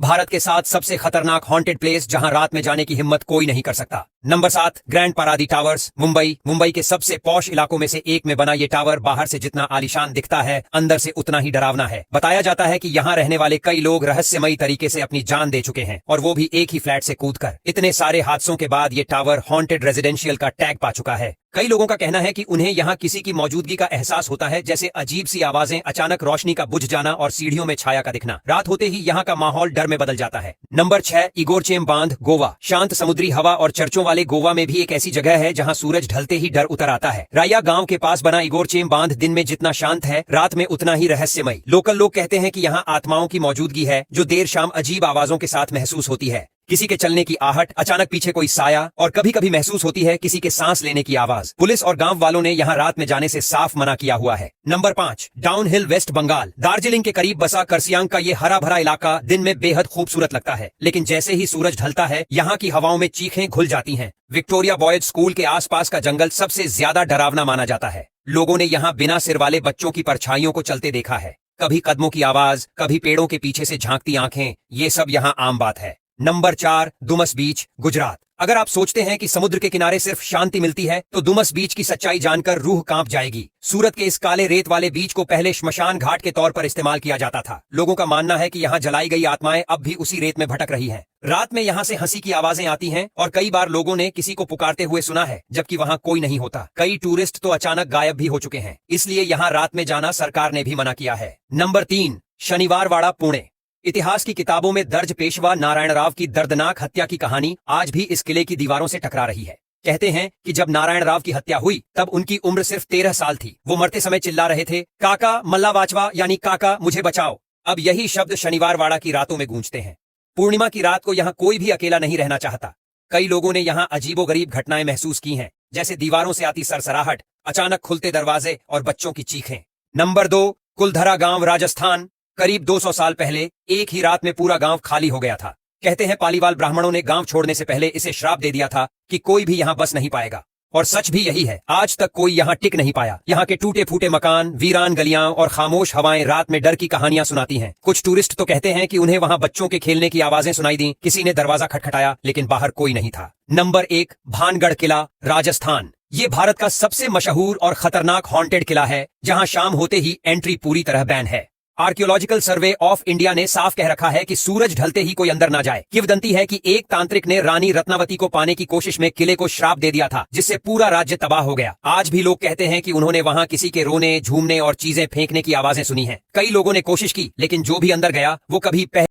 भारत के 7 सबसे खतरनाक हॉन्टेड प्लेस जहां रात में जाने की हिम्मत कोई नहीं कर सकता। Number 7, Grand Paradi Towers, Mumbai. Mumbai के सबसे पॉश इलाकों में से एक में बना ये टावर बाहर से जितना आलीशान दिखता है, अंदर से उतना ही डरावना है। बताया जाता है कि यहाँ रहने वाले कई लोग रहस्यमयी तरीके से अपनी जान दे चुके हैं, और वो भी एक ही फ्लैट से कूदकर। इतने सारे हादसों के बाद ये टावर हॉन्टेड रेजिडेंशियल का टैग पा चुका है। कई लोगों का कहना है कि उन्हें यहाँ किसी की मौजूदगी का एहसास होता है, जैसे अजीब सी आवाजें, अचानक रोशनी का बुझ जाना और सीढ़ियों में छाया का दिखना। रात होते ही यहाँ का माहौल डर में बदल जाता है। नंबर 6, इगोरचेम बांध, गोवा। शांत समुद्री हवा और चर्चों वाले गोवा में भी एक ऐसी जगह है जहाँ सूरज ढलते ही डर उतर आता है। राया गांव के पास बना इगोरचेम बांध दिन में जितना शांत है, रात में उतना ही रहस्यमयी। लोकल लोग कहते हैं कि यहाँ आत्माओं की मौजूदगी है, जो देर शाम अजीब आवाजों के साथ महसूस होती है। किसी के चलने की आहट, अचानक पीछे कोई साया, और कभी कभी महसूस होती है किसी के सांस लेने की आवाज। पुलिस और गांव वालों ने यहाँ रात में जाने से साफ मना किया हुआ है। नंबर 5, डाउन हिल, वेस्ट बंगाल। दार्जिलिंग के करीब बसा करसियांग का ये हरा भरा इलाका दिन में बेहद खूबसूरत लगता है, लेकिन जैसे ही सूरज ढलता है, यहाँ की हवाओं में चीखें घुल जाती हैं। विक्टोरिया बॉयज स्कूल के आसपास का जंगल सबसे ज्यादा डरावना माना जाता है। लोगों ने यहाँ बिना सिर वाले बच्चों की परछाइयों को चलते देखा है। कभी कदमों की आवाज, कभी पेड़ों के पीछे से झांकती आंखें, ये सब यहाँ आम बात है। नंबर 4, दुमस बीच, गुजरात। अगर आप सोचते हैं कि समुद्र के किनारे सिर्फ शांति मिलती है, तो दुमस बीच की सच्चाई जानकर रूह कांप जाएगी। सूरत के इस काले रेत वाले बीच को पहले श्मशान घाट के तौर पर इस्तेमाल किया जाता था। लोगों का मानना है कि यहाँ जलाई गई आत्माएं अब भी उसी रेत में भटक रही हैं। रात में यहाँ से हंसी की आवाजें आती हैं, और कई बार लोगों ने किसी को पुकारते हुए सुना है, जबकि वहाँ कोई नहीं होता। कई टूरिस्ट तो अचानक गायब भी हो चुके हैं, इसलिए यहाँ रात में जाना सरकार ने भी मना किया है। नंबर 3, शनिवारवाड़ा, पुणे। इतिहास की किताबों में दर्ज पेशवा नारायण राव की दर्दनाक हत्या की कहानी आज भी इस किले की दीवारों से टकरा रही है। कहते हैं कि जब नारायण राव की हत्या हुई, तब उनकी उम्र सिर्फ 13 साल थी। वो मरते समय चिल्ला रहे थे, काका मल्ला वाचवा, यानी काका मुझे बचाओ। अब यही शब्द शनिवारवाड़ा की रातों में गूंजते हैं। पूर्णिमा की रात को यहाँ कोई भी अकेला नहीं रहना चाहता। कई लोगों ने यहाँ अजीबोगरीब घटनाएं महसूस की हैं, जैसे दीवारों से आती सरसराहट, अचानक खुलते दरवाजे और बच्चों की चीखें। नंबर 2, कुलधरा गांव, राजस्थान। करीब 200 साल पहले एक ही रात में पूरा गांव खाली हो गया था। कहते हैं पालीवाल ब्राह्मणों ने गांव छोड़ने से पहले इसे श्राप दे दिया था कि कोई भी यहाँ बस नहीं पाएगा, और सच भी यही है। आज तक कोई यहाँ टिक नहीं पाया। यहाँ के टूटे फूटे मकान, वीरान गलियां और खामोश हवाएं रात में डर की कहानियां सुनाती हैं। कुछ टूरिस्ट तो कहते हैं कि उन्हें वहाँ बच्चों के खेलने की आवाजें सुनाई दी। किसी ने दरवाजा खटखटाया, लेकिन बाहर कोई नहीं था। नंबर 1, भानगढ़ किला, राजस्थान। ये भारत का सबसे मशहूर और खतरनाक हॉन्टेड किला है, जहाँ शाम होते ही एंट्री पूरी तरह बैन है। आर्कियोलॉजिकल सर्वे ऑफ इंडिया ने साफ कह रखा है कि सूरज ढलते ही कोई अंदर ना जाए। किंवदंती है कि एक तांत्रिक ने रानी रत्नावती को पाने की कोशिश में किले को श्राप दे दिया था, जिससे पूरा राज्य तबाह हो गया। आज भी लोग कहते हैं कि उन्होंने वहां किसी के रोने, झूमने और चीजें फेंकने की आवाजें सुनी हैं। कई लोगों ने कोशिश की, लेकिन जो भी अंदर गया वो कभी